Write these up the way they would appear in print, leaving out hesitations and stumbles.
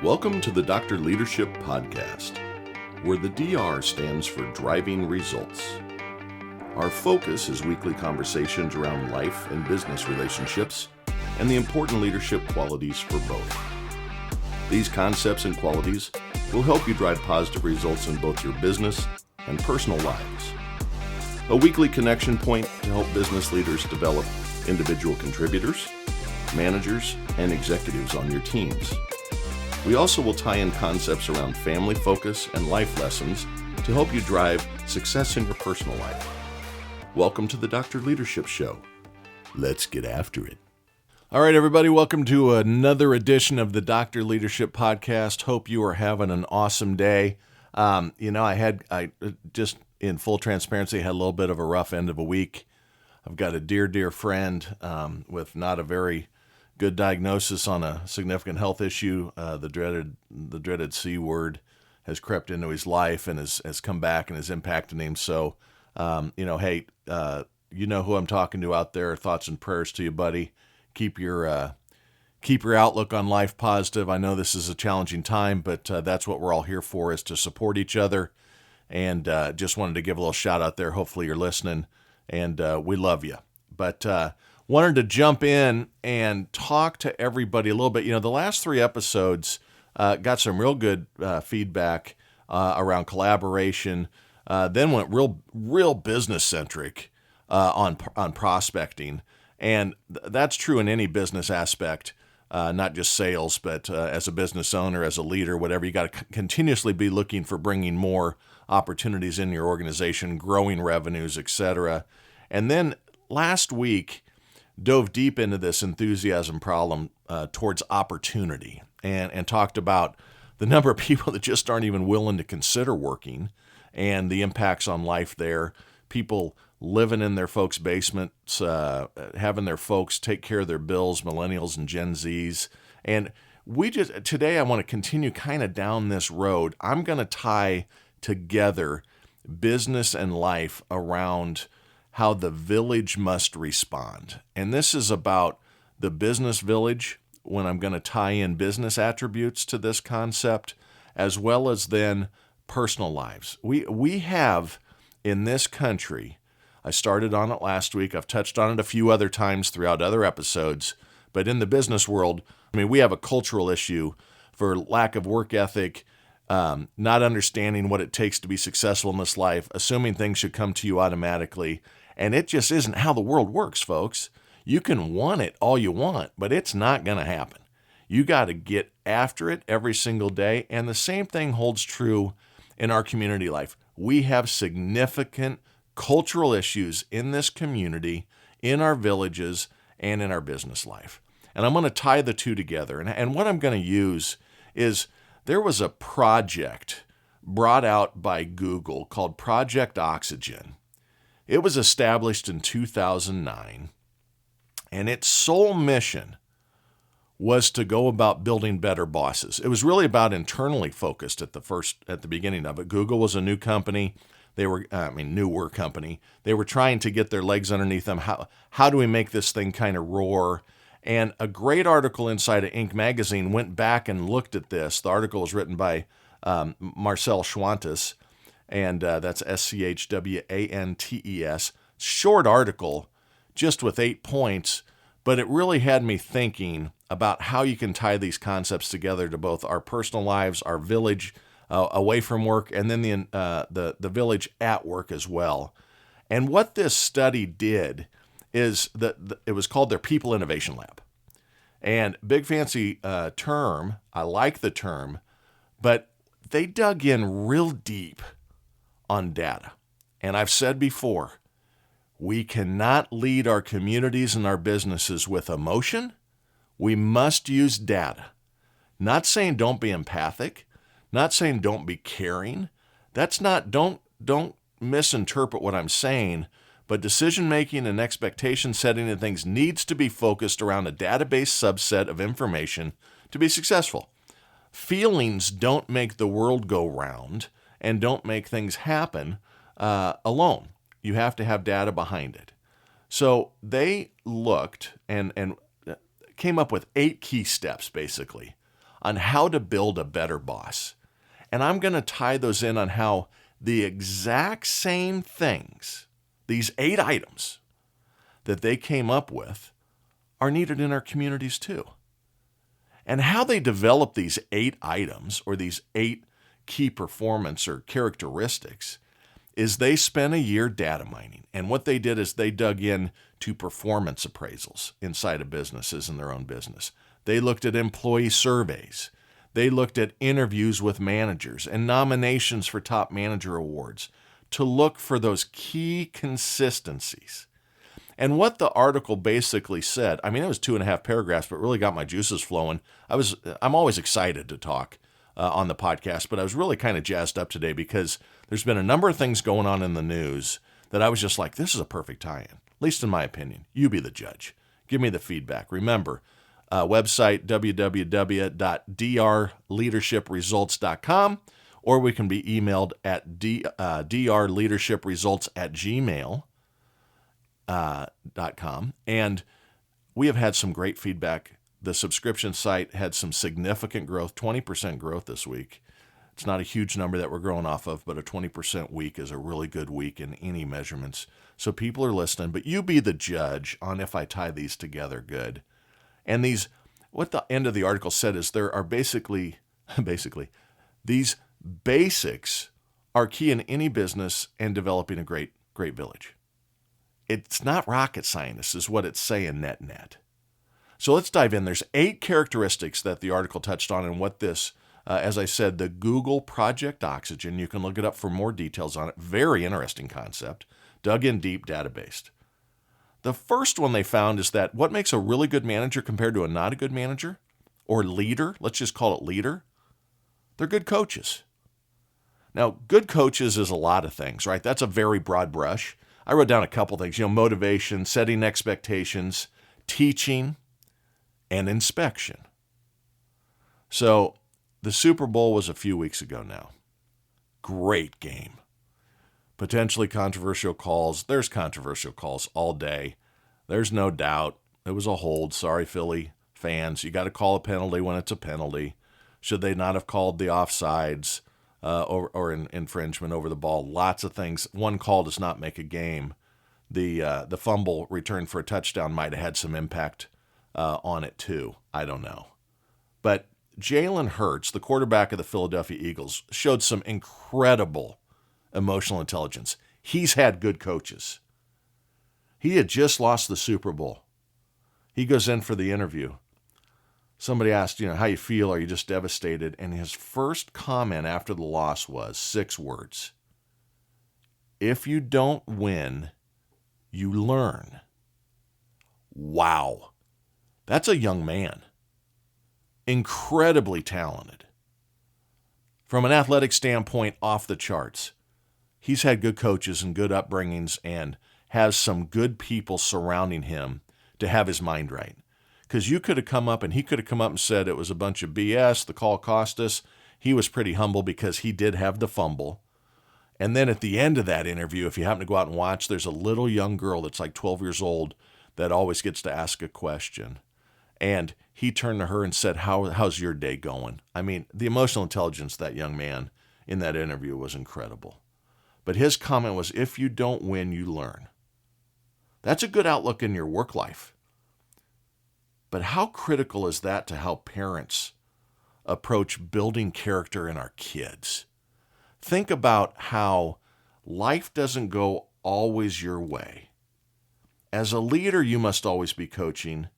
Welcome to the Dr. Leadership Podcast, where the DR stands for Driving Results. Our focus is weekly conversations around life and business relationships and the important leadership qualities for both. These concepts and qualities will help you drive positive results in both your business and personal lives. A weekly connection point to help business leaders develop individual contributors, managers, and executives on your teams. We also will tie in concepts around family focus and life lessons to help you drive success in your personal life. Welcome to the Dr. Leadership Show. Let's get after it. All right, everybody, welcome to another edition of the Dr. Leadership Podcast. Hope you are having an awesome day. I just in full transparency, had a little bit of a rough end of a week. I've got a dear friend with not a very good diagnosis on a significant health issue. The dreaded C word has crept into his life and has come back and has impacted him. So, you know who I'm talking to out there. Thoughts and prayers to you, buddy. Keep your outlook on life positive. I know this is a challenging time, but that's what we're all here for, is to support each other. And just wanted to give a little shout out there. Hopefully you're listening, and we love you. But wanted to jump in and talk to everybody a little bit. You know, the last 3 episodes got some real good feedback around collaboration. Then went real business centric on prospecting, and that's true in any business aspect, not just sales, but as a business owner, as a leader, whatever. You got to continuously be looking for bringing more opportunities in your organization, growing revenues, etc. And then last week, dove deep into this enthusiasm problem towards opportunity and talked about the number of people that just aren't even willing to consider working and the impacts on life there. People living in their folks' basements, having their folks take care of their bills, millennials and Gen Zs. And today I want to continue kind of down this road. I'm going to tie together business and life around how the village must respond. And this is about the business village, when I'm going to tie in business attributes to this concept, as well as then personal lives. We have in this country, I started on it last week, I've touched on it a few other times throughout other episodes, but in the business world, we have a cultural issue for lack of work ethic, not understanding what it takes to be successful in this life, assuming things should come to you automatically. And it just isn't how the world works, folks. You can want it all you want, but it's not going to happen. You got to get after it every single day. And the same thing holds true in our community life. We have significant cultural issues in this community, in our villages, and in our business life. And I'm going to tie the two together. And what I'm going to use is, there was a project brought out by Google called Project Oxygen. It was established in 2009, and its sole mission was to go about building better bosses. It was really about internally focused at the beginning of it. Google was a new company. Newer company. They were trying to get their legs underneath them. How do we make this thing kind of roar? And a great article inside of Inc. magazine went back and looked at this. The article was written by Marcel Schwantes, and that's Schwantes. Short article, just with 8 points, but it really had me thinking about how you can tie these concepts together to both our personal lives, our village away from work, and then the village at work as well. And what this study did is that it was called their People Innovation Lab. And big fancy term, I like the term, but they dug in real deep on data. And I've said before, we cannot lead our communities and our businesses with emotion. We must use data. Not saying don't be empathic, not saying don't be caring. That's not, don't misinterpret what I'm saying, but decision-making and expectation setting and things needs to be focused around a database subset of information to be successful. Feelings don't make the world go round and don't make things happen alone. You have to have data behind it. So they looked and came up with 8 key steps, basically, on how to build a better boss. And I'm going to tie those in on how the exact same things, these 8 items that they came up with, are needed in our communities too. And how they develop these 8 items or these 8 key performance or characteristics is they spent a year data mining. And what they did is they dug in to performance appraisals inside of businesses in their own business. They looked at employee surveys. They looked at interviews with managers and nominations for top manager awards to look for those key consistencies. And what the article basically said, I mean, it was 2.5 paragraphs, but really got my juices flowing. I'm always excited to talk on the podcast, but I was really kind of jazzed up today because there's been a number of things going on in the news that I was just like, this is a perfect tie-in, at least in my opinion. You be the judge. Give me the feedback. Remember, website www.drleadershipresults.com, or we can be emailed at drleadership.com. And we have had some great feedback. The subscription site had some significant growth, 20% growth this week. It's not a huge number that we're growing off of, but a 20% week is a really good week in any measurements. So people are listening, but you be the judge on if I tie these together good. And these, what the end of the article said is there are basically, these basics are key in any business and developing a great village. It's not rocket science is what it's saying net. So let's dive in. There's 8 characteristics that the article touched on and what this, as I said, the Google Project Oxygen, you can look it up for more details on it. Very interesting concept. Dug in deep, data-based. The first one they found is that what makes a really good manager compared to a not a good manager or leader, let's just call it leader, they're good coaches. Now, good coaches is a lot of things, right? That's a very broad brush. I wrote down a couple things, motivation, setting expectations, teaching, and inspection. So the Super Bowl was a few weeks ago now. Great game. Potentially controversial calls. There's controversial calls all day. There's no doubt. It was a hold. Sorry, Philly fans. You got to call a penalty when it's a penalty. Should they not have called the offsides or an infringement over the ball? Lots of things. One call does not make a game. The fumble return for a touchdown might have had some impact on it too. I don't know. But Jalen Hurts, the quarterback of the Philadelphia Eagles, showed some incredible emotional intelligence. He's had good coaches. He had just lost the Super Bowl. He goes in for the interview. Somebody asked, how you feel? Are you just devastated? And his first comment after the loss was 6 words. If you don't win, you learn. Wow. That's a young man. Incredibly talented. From an athletic standpoint, off the charts. He's had good coaches and good upbringings and has some good people surrounding him to have his mind right. Because you could have come up and he could have come up and said it was a bunch of BS, the call cost us. He was pretty humble because he did have the fumble. And then at the end of that interview, if you happen to go out and watch, there's a little young girl that's like 12 years old that always gets to ask a question. And he turned to her and said, how's your day going? I mean, the emotional intelligence of that young man in that interview was incredible. But his comment was, if you don't win, you learn. That's a good outlook in your work life. But how critical is that to how parents approach building character in our kids? Think about how life doesn't go always your way. As a leader, you must always be coaching.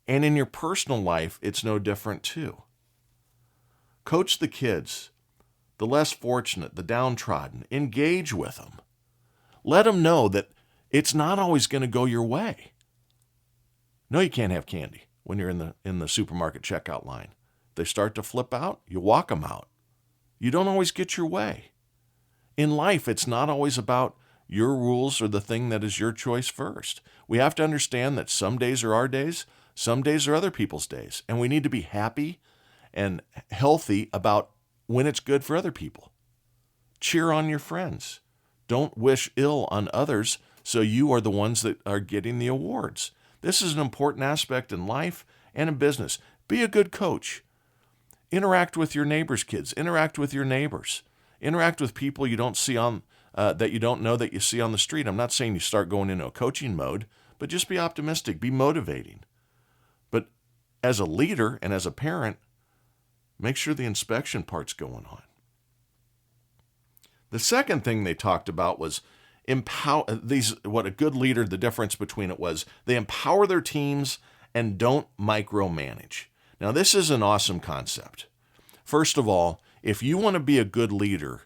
And in your personal life, it's no different too. Coach the kids, the less fortunate, the downtrodden. Engage with them. Let them know that it's not always going to go your way. No, you can't have candy when you're in the supermarket checkout line. They start to flip out, you walk them out. You don't always get your way. In life, it's not always about your rules or the thing that is your choice first. We have to understand that some days are our days, some days are other people's days, and we need to be happy and healthy about when it's good for other people. Cheer on your friends. Don't wish ill on others so you are the ones that are getting the awards. This is an important aspect in life and in business. Be a good coach. Interact with your neighbors' kids. Interact with your neighbors. Interact with people you don't see on that you don't know that you see on the street. I'm not saying you start going into a coaching mode, but just be optimistic, be motivating. But as a leader and as a parent, make sure the inspection part's going on. The second thing they talked about was what a good leader, the difference between it was they empower their teams and don't micromanage. Now, this is an awesome concept. First of all, if you want to be a good leader,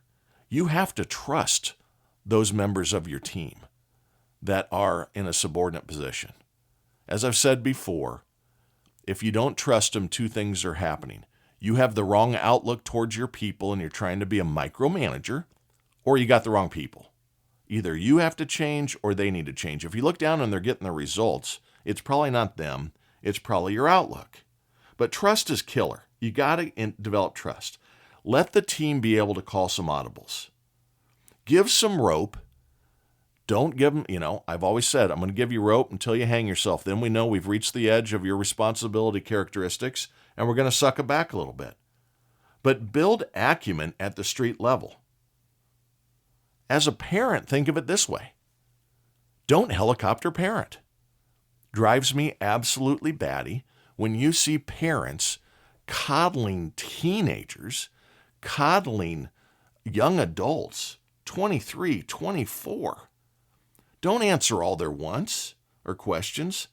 you have to trust those members of your team that are in a subordinate position. As I've said before, if you don't trust them, two things are happening. You have the wrong outlook towards your people and you're trying to be a micromanager, or you got the wrong people. Either you have to change or they need to change. If you look down and they're getting the results, it's probably not them. It's probably your outlook. But trust is killer. You got to develop trust. Let the team be able to call some audibles. Give some rope. Don't give them, I've always said, I'm going to give you rope until you hang yourself. Then we know we've reached the edge of your responsibility characteristics, and we're going to suck it back a little bit. But build acumen at the street level. As a parent, think of it this way. Don't helicopter parent. Drives me absolutely batty when you see parents coddling teenagers, coddling young adults, 23, 24. Don't answer all their wants or questions.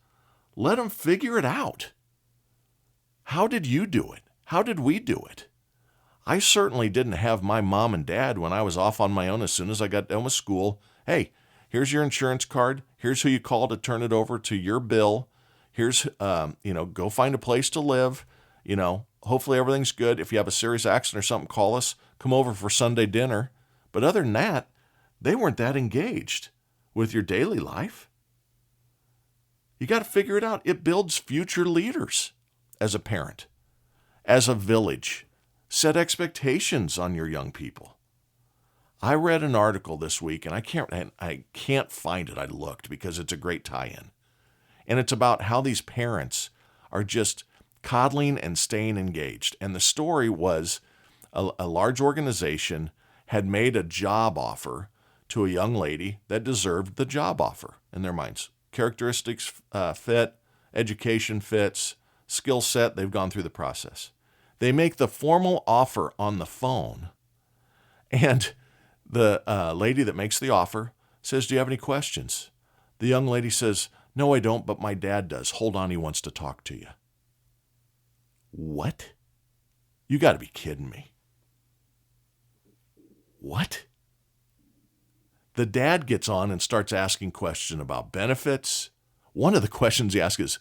Let them figure it out. How did you do it? How did we do it? I certainly didn't have my mom and dad when I was off on my own as soon as I got done with school. Hey, here's your insurance card. Here's who you call to turn it over to your bill. Here's, go find a place to live. Hopefully everything's good. If you have a serious accident or something, call us. Come over for Sunday dinner. But other than that, they weren't that engaged with your daily life. You got to figure it out. It builds future leaders as a parent, as a village. Set expectations on your young people. I read an article this week, and I can't find it. I looked because it's a great tie-in. And it's about how these parents are just coddling and staying engaged. And the story was a large organization had made a job offer to a young lady that deserved the job offer in their minds. Characteristics fit, education fits, skill set, they've gone through the process. They make the formal offer on the phone, and the lady that makes the offer says, "Do you have any questions?" The young lady says, "No, I don't, but my dad does. Hold on, he wants to talk to you." What? You got to be kidding me. What? The dad gets on and starts asking questions about benefits. One of the questions he asks is,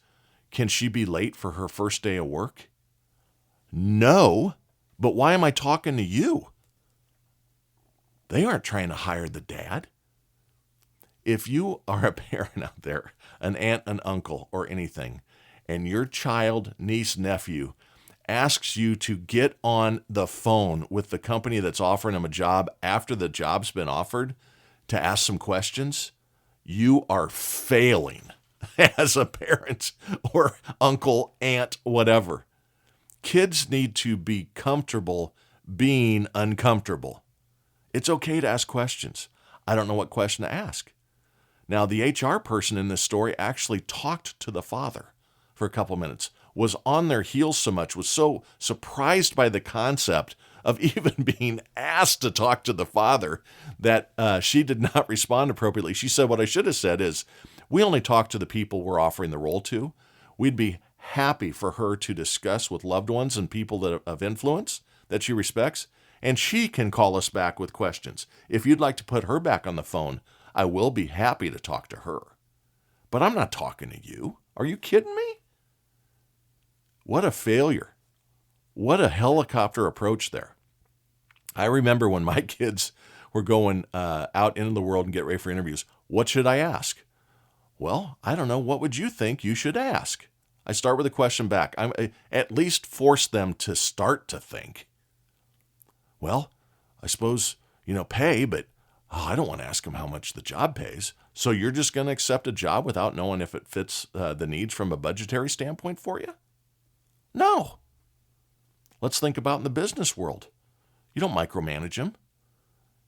can she be late for her first day of work? No, but why am I talking to you? They aren't trying to hire the dad. If you are a parent out there, an aunt, an uncle, or anything, and your child, niece, nephew asks you to get on the phone with the company that's offering them a job after the job's been offered to ask some questions, you are failing as a parent or uncle, aunt, whatever. Kids need to be comfortable being uncomfortable. It's okay to ask questions. I don't know what question to ask. Now, the HR person in this story actually talked to the father for a couple minutes, was on their heels so much, was so surprised by the concept of even being asked to talk to the father that she did not respond appropriately. She said, what I should have said is, we only talk to the people we're offering the role to. We'd be happy for her to discuss with loved ones and people that of influence that she respects, and she can call us back with questions. If you'd like to put her back on the phone, I will be happy to talk to her. But I'm not talking to you. Are you kidding me? What a failure. What a helicopter approach there. I remember when my kids were going out into the world and get ready for interviews. What should I ask? Well, I don't know. What would you think you should ask? I start with a question back. I at least force them to start to think. Well, I suppose, pay, but I don't want to ask them how much the job pays. So you're just going to accept a job without knowing if it fits the needs from a budgetary standpoint for you? No. Let's think about in the business world. You don't micromanage them.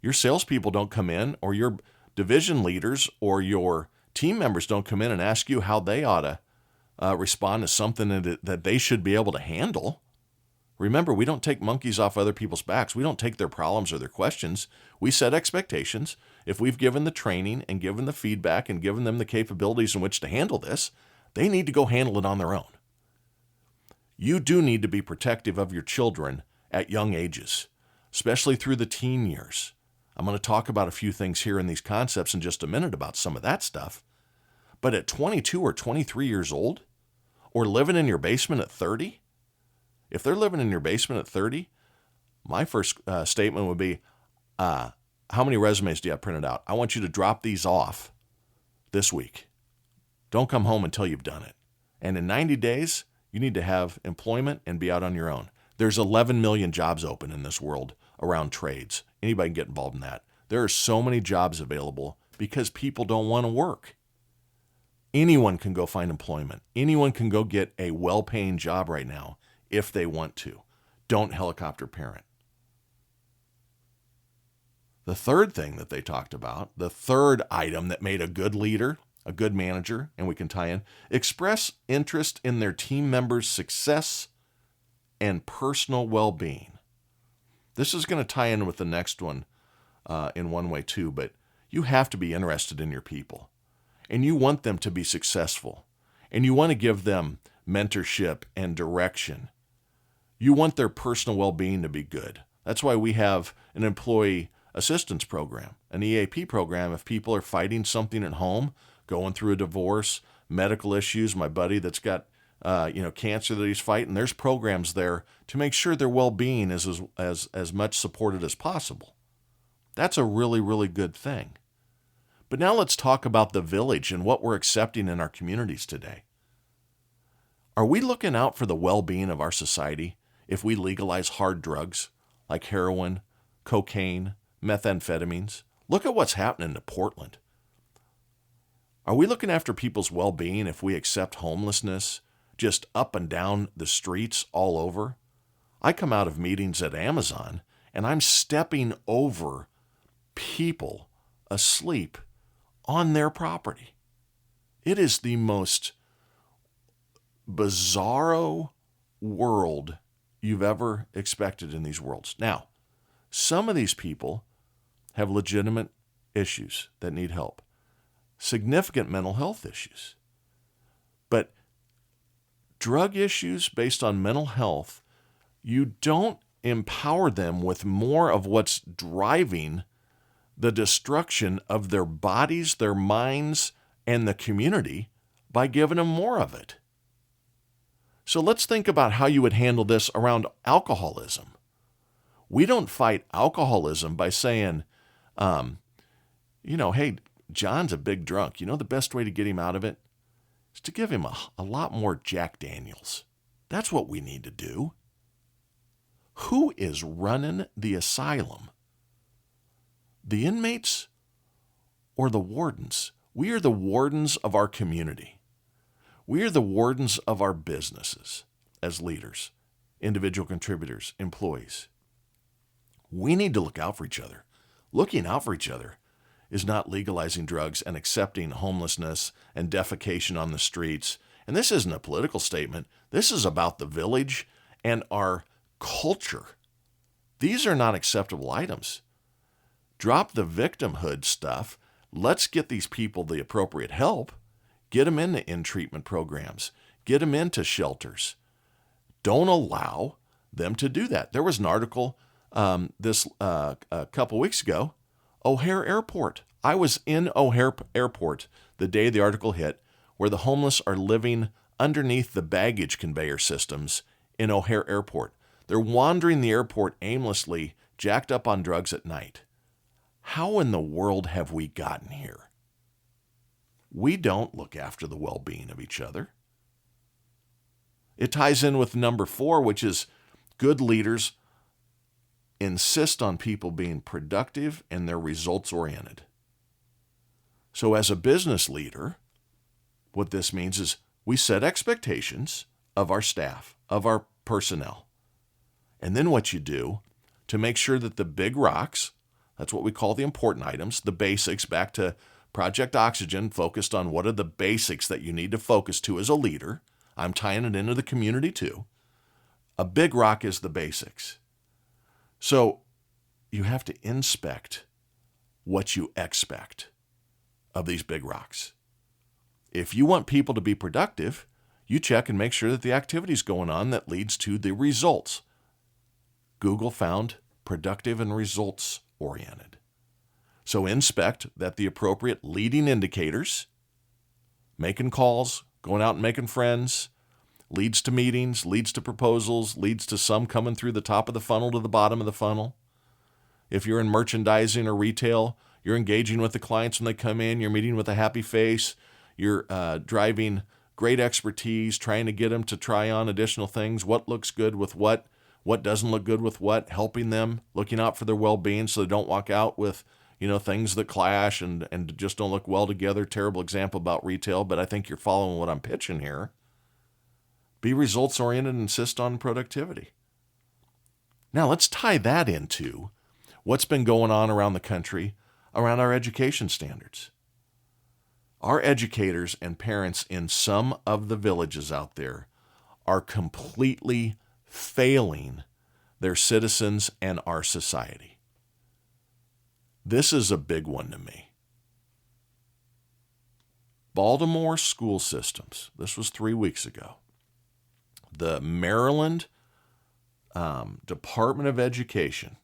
Your salespeople don't come in, or your division leaders or your team members don't come in and ask you how they ought to respond to something that they should be able to handle. Remember, we don't take monkeys off other people's backs. We don't take their problems or their questions. We set expectations. If we've given the training and given the feedback and given them the capabilities in which to handle this, they need to go handle it on their own. You do need to be protective of your children at young ages, especially through the teen years. I'm going to talk about a few things here in these concepts in just a minute about some of that stuff. But at 22 or 23 years old, or living in your basement at 30, if they're living in your basement at 30, my first statement would be, how many resumes do you have printed out? I want you to drop these off this week. Don't come home until you've done it. And in 90 days, you need to have employment and be out on your own. There's 11 million jobs open in this world around trades. Anybody can get involved in that. There are so many jobs available because people don't want to work. Anyone can go find employment. Anyone can go get a well-paying job right now if they want to. Don't helicopter parent. The third thing that they talked about, the third item that made a good leader, a good manager, and we can tie in, express interest in their team members' success and personal well-being. This is going to tie in with the next one in one way too, but you have to be interested in your people, and you want them to be successful, and you want to give them mentorship and direction. You want their personal well-being to be good. That's why we have an employee assistance program, an EAP program. If people are fighting something at home, going through a divorce, medical issues, my buddy that's got cancer that he's fighting, there's programs there to make sure their well-being is as much supported as possible. That's a really, really good thing. But now let's talk about the village and what we're accepting in our communities today. Are we looking out for the well-being of our society if we legalize hard drugs like heroin, cocaine, methamphetamines? Look at what's happening to Portland. Are we looking after people's well-being if we accept homelessness just up and down the streets all over? I come out of meetings at Amazon and I'm stepping over people asleep on their property. It is the most bizarro world you've ever expected in these worlds. Now, some of these people have legitimate issues that need help, significant mental health issues. But drug issues based on mental health, you don't empower them with more of what's driving the destruction of their bodies, their minds, and the community by giving them more of it. So let's think about how you would handle this around alcoholism. We don't fight alcoholism by saying, hey, John's a big drunk. The best way to get him out of it is to give him a lot more Jack Daniels. That's what we need to do. Who is running the asylum? The inmates or the wardens? We are the wardens of our community. We are the wardens of our businesses as leaders, individual contributors, employees. We need to look out for each other. Looking out for each other is not legalizing drugs and accepting homelessness and defecation on the streets. And this isn't a political statement. This is about the village and our culture. These are not acceptable items. Drop the victimhood stuff. Let's get these people the appropriate help. Get them into in-treatment programs. Get them into shelters. Don't allow them to do that. There was an article a couple weeks ago, O'Hare Airport. I was in O'Hare Airport the day the article hit, where the homeless are living underneath the baggage conveyor systems in O'Hare Airport. They're wandering the airport aimlessly, jacked up on drugs at night. How in the world have we gotten here? We don't look after the well-being of each other. It ties in with number 4, which is good leaders insist on people being productive and they're results-oriented. So as a business leader, what this means is we set expectations of our staff, of our personnel. And then what you do to make sure that the big rocks, that's what we call the important items, the basics, back to Project Oxygen, focused on what are the basics that you need to focus to as a leader. I'm tying it into the community too. A big rock is the basics. So you have to inspect what you expect of these big rocks. If you want people to be productive, you check and make sure that the activity is going on that leads to the results. Google found productive and results oriented. So inspect that the appropriate leading indicators, making calls, going out and making friends, leads to meetings, leads to proposals, leads to some coming through the top of the funnel to the bottom of the funnel. If you're in merchandising or retail, you're engaging with the clients when they come in, you're meeting with a happy face, you're driving great expertise, trying to get them to try on additional things, what looks good with what doesn't look good with what, helping them, looking out for their well-being so they don't walk out with things that clash and just don't look well together. Terrible example about retail, but I think you're following what I'm pitching here. Be results-oriented and insist on productivity. Now let's tie that into what's been going on around the country around our education standards. Our educators and parents in some of the villages out there are completely failing their citizens and our society. This is a big one to me. Baltimore school systems, this was 3 weeks ago. The Maryland Department of Education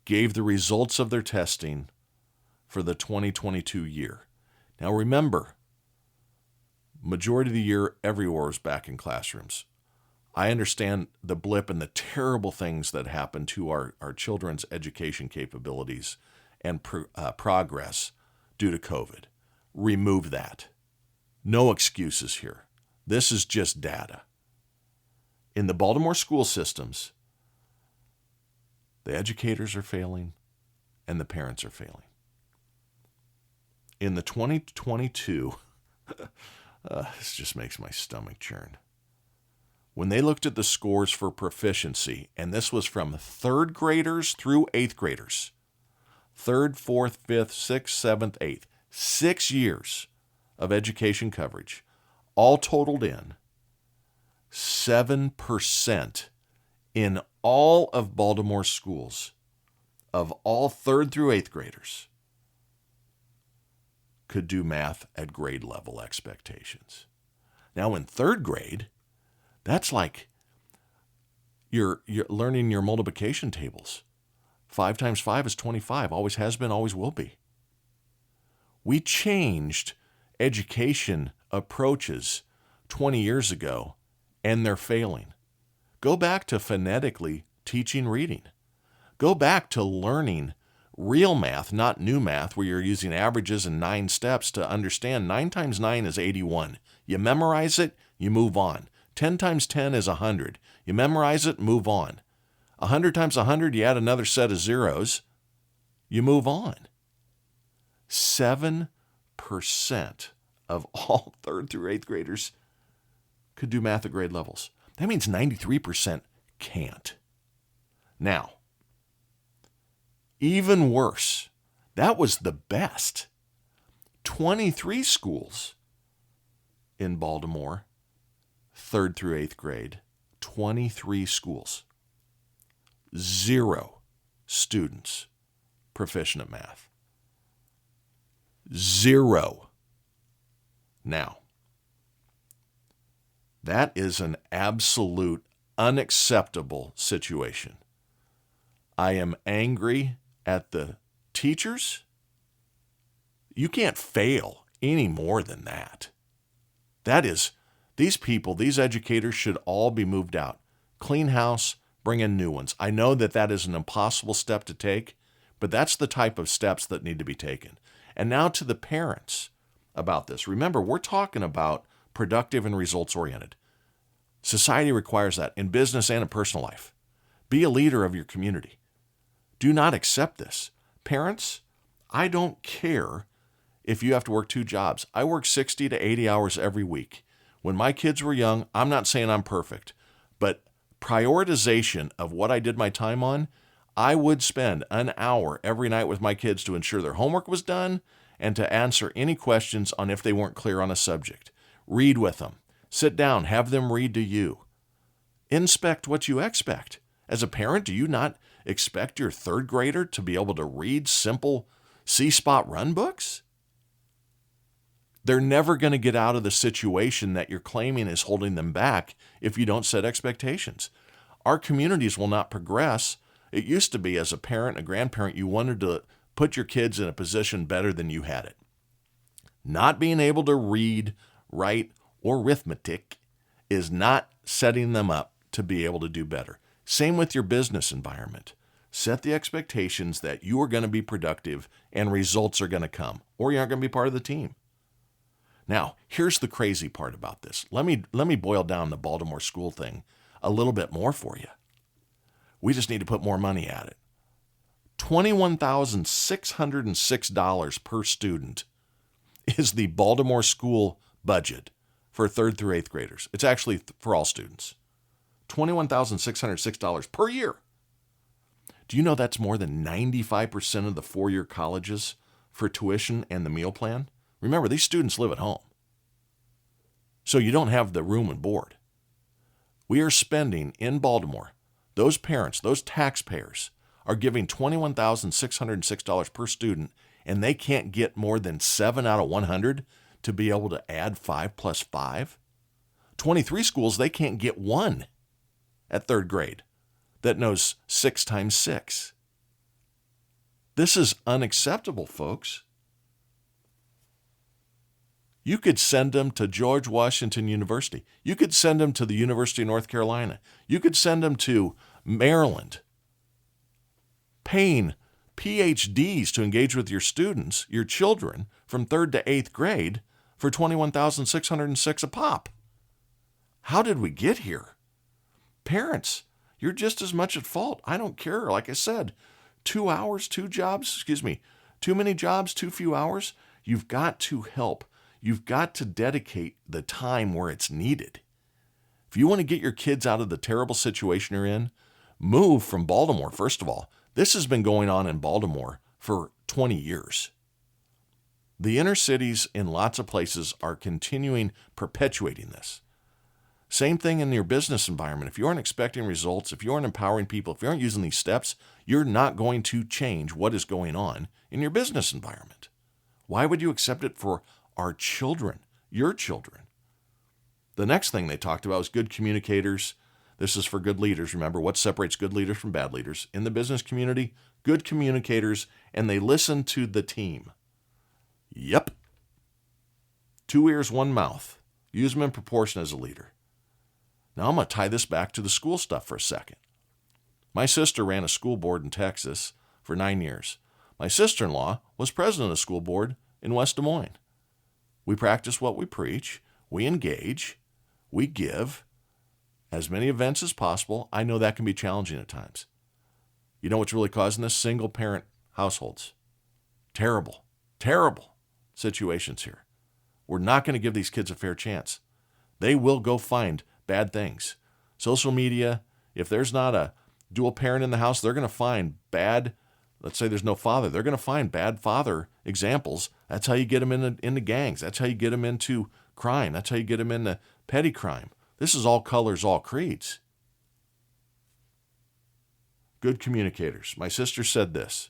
gave the results of their testing for the 2022 year. Now remember, majority of the year, everywhere was back in classrooms. I understand the blip and the terrible things that happen to our children's education capabilities and progress due to COVID. Remove that. No excuses here. This is just data. In the Baltimore school systems, the educators are failing and the parents are failing. In the 2022, this just makes my stomach churn. When they looked at the scores for proficiency, and this was from 3rd graders through 8th graders, 3rd, 4th, 5th, 6th, 7th, 8th, 6 years of education coverage, all totaled in 7% in all of Baltimore schools of all 3rd through 8th graders could do math at grade level expectations. Now in 3rd grade, that's like you're learning your multiplication tables. 5 times 5 is 25, always has been, always will be. We changed education approaches 20 years ago, and they're failing. Go back to phonetically teaching reading. Go back to learning real math, not new math, where you're using averages and 9 steps to understand 9 times 9 is 81. You memorize it, you move on. 10 times 10 is 100. You memorize it, move on. 100 times 100, you add another set of zeros, you move on. 7% of all 3rd through 8th graders could do math at grade levels. That means 93% can't. Now, even worse, that was the best. 23 schools in Baltimore, 3rd through 8th grade, 23 schools. 0 students proficient at math. 0. Now, that is an absolute unacceptable situation. I am angry at the teachers. You can't fail any more than that. That is, these people, these educators should all be moved out. Clean house, bring in new ones. I know that that is an impossible step to take, but that's the type of steps that need to be taken. And now to the parents about this. Remember, we're talking about productive and results-oriented. Society requires that in business and in personal life. Be a leader of your community. Do not accept this. Parents, I don't care if you have to work 2 jobs. I work 60 to 80 hours every week. When my kids were young, I'm not saying I'm perfect, but prioritization of what I did my time on, I would spend an hour every night with my kids to ensure their homework was done and to answer any questions on if they weren't clear on a subject. Read with them. Sit down. Have them read to you. Inspect what you expect. As a parent, do you not expect your third grader to be able to read simple C-spot run books? They're never going to get out of the situation that you're claiming is holding them back if you don't set expectations. Our communities will not progress. It used to be, as a parent, a grandparent, you wanted to put your kids in a position better than you had it. Not being able to read, write, or arithmetic is not setting them up to be able to do better. Same with your business environment. Set the expectations that you are going to be productive and results are going to come, or you aren't going to be part of the team. Now, here's the crazy part about this. Let me boil down the Baltimore school thing a little bit more for you. We just need to put more money at it. $21,606 per student is the Baltimore school budget for 3rd through 8th graders. It's actually for all students. $21,606 per year. Do you know that's more than 95% of the 4-year colleges for tuition and the meal plan? Remember, these students live at home, so you don't have the room and board. We are spending in Baltimore, those parents, those taxpayers are giving $21,606 per student, and they can't get more than 7 out of 100 to be able to add 5 plus 5. 23 schools, they can't get 1 at 3rd grade that knows 6 times 6. This is unacceptable, folks. You could send them to George Washington University. You could send them to the University of North Carolina. You could send them to Maryland, paying PhDs to engage with your students, your children, from 3rd to 8th grade for $21,606 a pop. How did we get here? Parents, you're just as much at fault. I don't care. Like I said, 2 hours, 2 jobs, too many jobs, too few hours. You've got to help. You've got to dedicate the time where it's needed. If you want to get your kids out of the terrible situation you're in, move from Baltimore. First of all, this has been going on in Baltimore for 20 years. The inner cities in lots of places are perpetuating this. Same thing in your business environment. If you aren't expecting results, if you aren't empowering people, if you aren't using these steps, you're not going to change what is going on in your business environment. Why would you accept it for our children, your children? The next thing they talked about was good communicators. This is for good leaders. Remember, what separates good leaders from bad leaders? In the business community, good communicators, and they listen to the team. Yep. 2 ears, 1 mouth. Use them in proportion as a leader. Now I'm going to tie this back to the school stuff for a second. My sister ran a school board in Texas for 9 years. My sister-in-law was president of the school board in West Des Moines. We practice what we preach. We engage. We give as many events as possible. I know that can be challenging at times. You know what's really causing this? Single-parent households. Terrible, terrible situations here. We're not going to give these kids a fair chance. They will go find bad things. Social media, if there's not a dual parent in the house, they're going to find bad. Let's say there's no father. They're going to find bad father examples. That's how you get them into gangs. That's how you get them into crime. That's how you get them into petty crime. This is all colors, all creeds. Good communicators. My sister said this.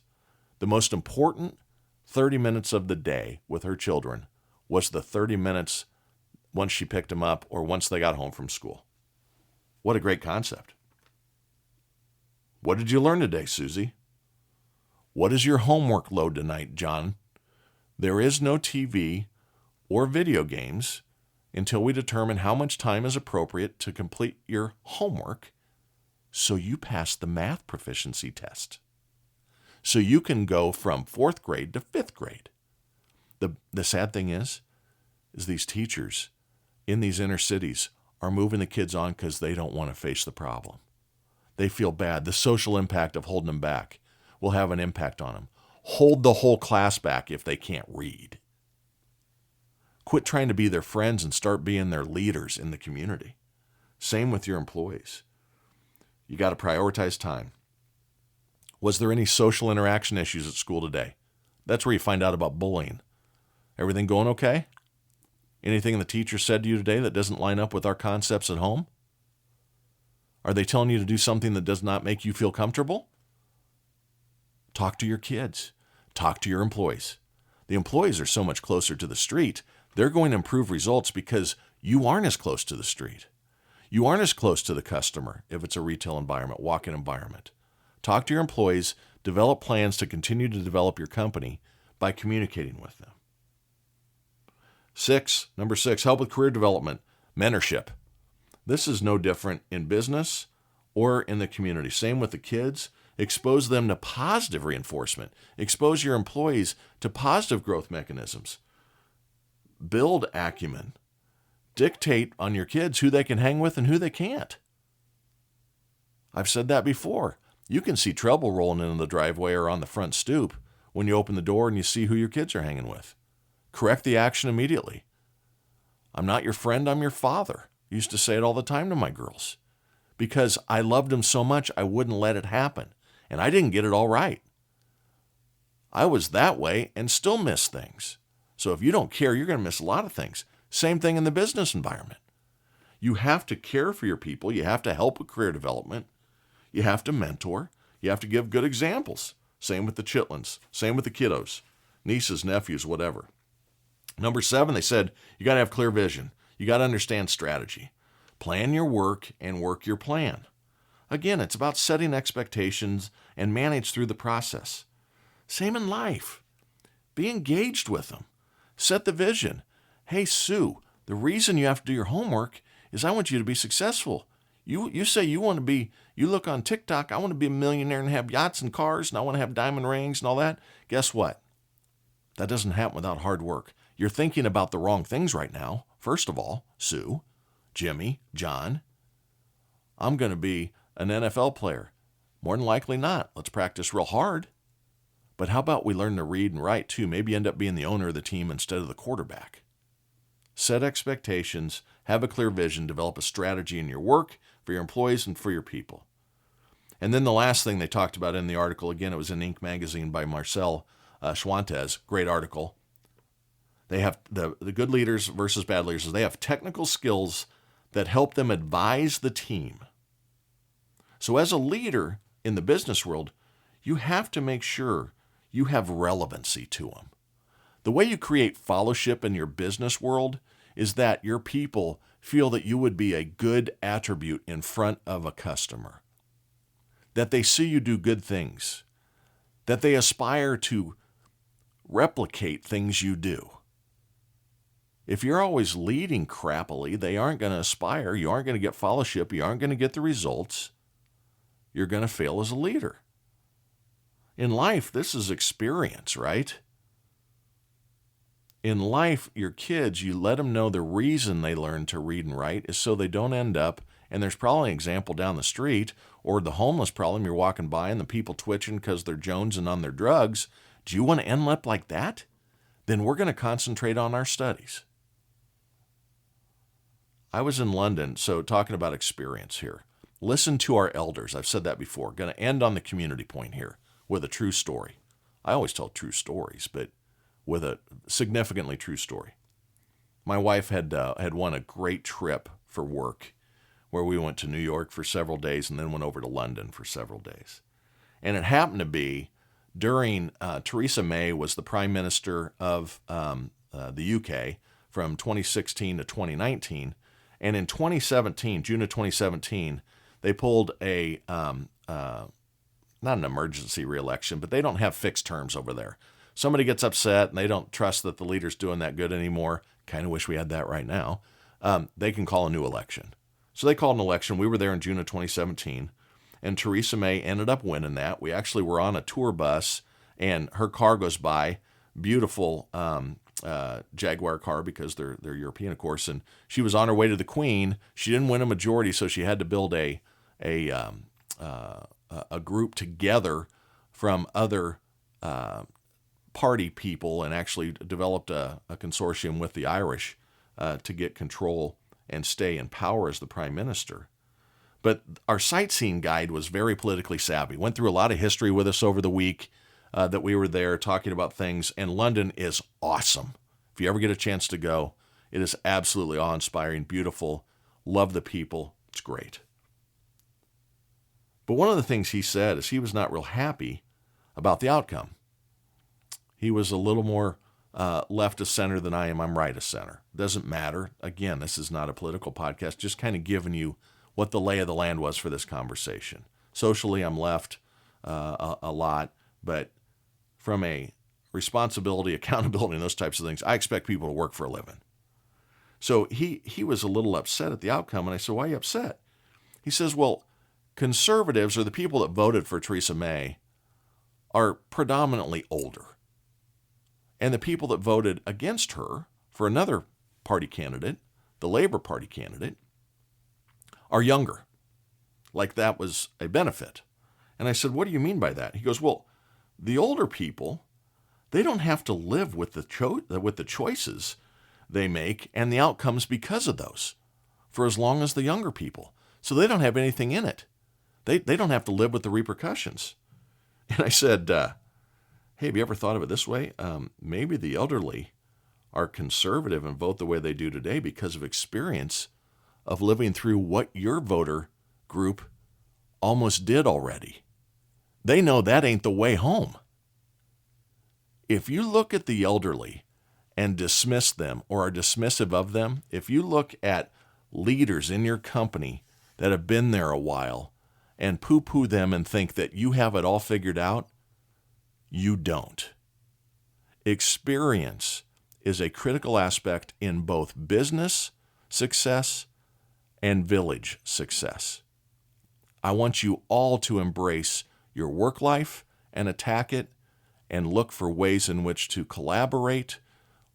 The most important 30 minutes of the day with her children was the 30 minutes once she picked them up or once they got home from school. What a great concept. What did you learn today, Susie? What is your homework load tonight, John? There is no TV or video games until we determine how much time is appropriate to complete your homework so you pass the math proficiency test. So you can go from 4th grade to 5th grade. The sad thing is these teachers in these inner cities are moving the kids on because they don't want to face the problem. They feel bad. The social impact of holding them back will have an impact on them. Hold the whole class back if they can't read. Quit trying to be their friends and start being their leaders in the community. Same with your employees. You got to prioritize time. Was there any social interaction issues at school today? That's where you find out about bullying. Everything going okay? Anything the teacher said to you today that doesn't line up with our concepts at home? Are they telling you to do something that does not make you feel comfortable? Talk to your kids. Talk to your employees. The employees are so much closer to the street, they're going to improve results because you aren't as close to the street. You aren't as close to the customer if it's a retail environment, walk-in environment. Talk to your employees, develop plans to continue to develop your company by communicating with them. Number 6, help with career development, mentorship. This is no different in business or in the community. Same with the kids. Expose them to positive reinforcement. Expose your employees to positive growth mechanisms. Build acumen. Dictate on your kids who they can hang with and who they can't. I've said that before. You can see trouble rolling in the driveway or on the front stoop when you open the door and you see who your kids are hanging with. Correct the action immediately. I'm not your friend, I'm your father. I used to say it all the time to my girls because I loved them so much I wouldn't let it happen. And I didn't get it all right. I was that way and still miss things. So if you don't care, you're going to miss a lot of things. Same thing in the business environment. You have to care for your people. You have to help with career development. You have to mentor. You have to give good examples. Same with the chitlins. Same with the kiddos, nieces, nephews, whatever. Number 7, they said, you got to have clear vision. You got to understand strategy. Plan your work and work your plan. Again, it's about setting expectations and manage through the process. Same in life. Be engaged with them. Set the vision. Hey, Sue, the reason you have to do your homework is I want you to be successful. You say you want to be, you look on TikTok, I want to be a millionaire and have yachts and cars and I want to have diamond rings and all that. Guess what? That doesn't happen without hard work. You're thinking about the wrong things right now. First of all, Sue, Jimmy, John, I'm going to be an NFL player. More than likely not. Let's practice real hard. But how about we learn to read and write too? Maybe end up being the owner of the team instead of the quarterback. Set expectations, have a clear vision, develop a strategy in your work, for your employees, and for your people. And then the last thing they talked about in the article, again, it was in Inc. magazine by Marcel Schwantes, great article. They have the good leaders versus bad leaders. They have technical skills that help them advise the team. So as a leader in the business world, you have to make sure you have relevancy to them. The way you create fellowship in your business world is that your people feel that you would be a good attribute in front of a customer, that they see you do good things, that they aspire to replicate things you do. If you're always leading crappily, they aren't going to aspire, you aren't going to get fellowship, you aren't going to get the results. You're going to fail as a leader. In life, this is experience, right? In life, your kids, you let them know the reason they learn to read and write is so they don't end up, and there's probably an example down the street, or the homeless problem, you're walking by and the people twitching because they're jonesing on their drugs. Do you want to end up like that? Then we're going to concentrate on our studies. I was in London, so talking about experience here. Listen to our elders. I've said that before. Going to end on the community point here with a true story. I always tell true stories, but with a significantly true story. My wife had won a great trip for work where we went to New York for several days and then went over to London for several days. And it happened to be during Theresa May was the Prime Minister of the UK from 2016 to 2019. And in 2017, June of 2017, they pulled a, not an emergency re-election, but they don't have fixed terms over there. Somebody gets upset and they don't trust that the leader's doing that good anymore. Kind of wish we had that right now. They can call a new election. So they called an election. We were there in June of 2017, and Theresa May ended up winning that. We actually were on a tour bus, and her car goes by, beautiful Jaguar car because they're European, of course, and she was on her way to the Queen. She didn't win a majority, so she had to build a group together from other party people and actually developed a consortium with the Irish to get control and stay in power as the prime minister. But our sightseeing guide was very politically savvy. Went through a lot of history with us over the week that we were there talking about things. And London is awesome. If you ever get a chance to go, it is absolutely awe-inspiring, beautiful. Love the people. It's great. But one of the things he said is he was not real happy about the outcome. He was a little more left of center than I am. I'm right of center. Doesn't matter. Again, this is not a political podcast, just kind of giving you what the lay of the land was for this conversation. Socially, I'm left a lot, but from a responsibility, accountability, and those types of things, I expect people to work for a living. So he was a little upset at the outcome, and I said, why are you upset? He says, well, conservatives, or the people that voted for Theresa May, are predominantly older. And the people that voted against her for another party candidate, the Labour Party candidate, are younger. Like that was a benefit. And I said, what do you mean by that? He goes, well, the older people, they don't have to live with the choices they make and the outcomes because of those for as long as the younger people. So they don't have anything in it. They don't have to live with the repercussions. And I said, hey, have you ever thought of it this way? Maybe the elderly are conservative and vote the way they do today because of experience of living through what your voter group almost did already. They know that ain't the way home. If you look at the elderly and dismiss them or are dismissive of them, if you look at leaders in your company that have been there a while and poo-poo them and think that you have it all figured out, you don't. Experience is a critical aspect in both business success and village success. I want you all to embrace your work life and attack it and look for ways in which to collaborate,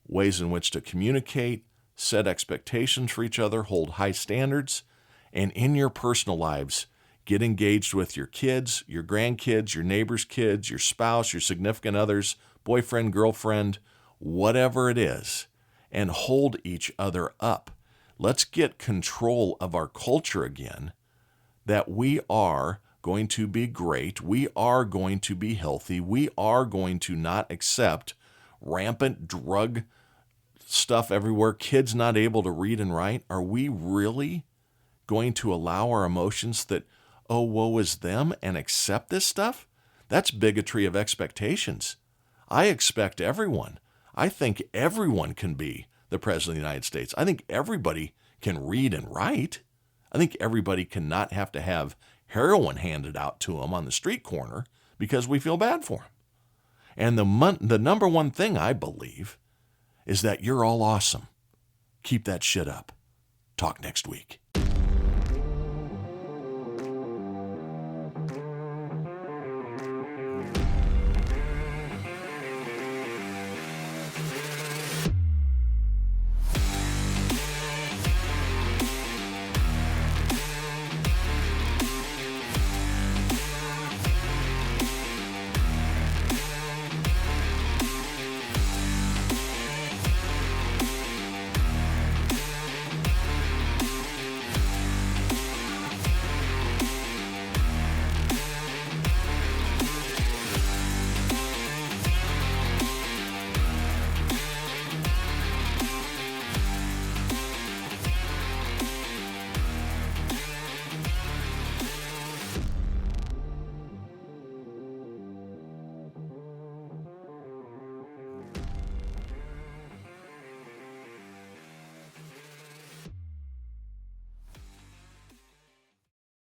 ways in which to communicate, set expectations for each other, hold high standards, and in your personal lives, get engaged with your kids, your grandkids, your neighbor's kids, your spouse, your significant others, boyfriend, girlfriend, whatever it is, and hold each other up. Let's get control of our culture again, that we are going to be great, we are going to be healthy, we are going to not accept rampant drug stuff everywhere, kids not able to read and write. Are we really going to allow our emotions that, oh, woe is them, and accept this stuff? That's bigotry of expectations. I expect everyone. I think everyone can be the President of the United States. I think everybody can read and write. I think everybody can not have to have heroin handed out to them on the street corner because we feel bad for them. And the number one thing I believe is that you're all awesome. Keep that shit up. Talk next week.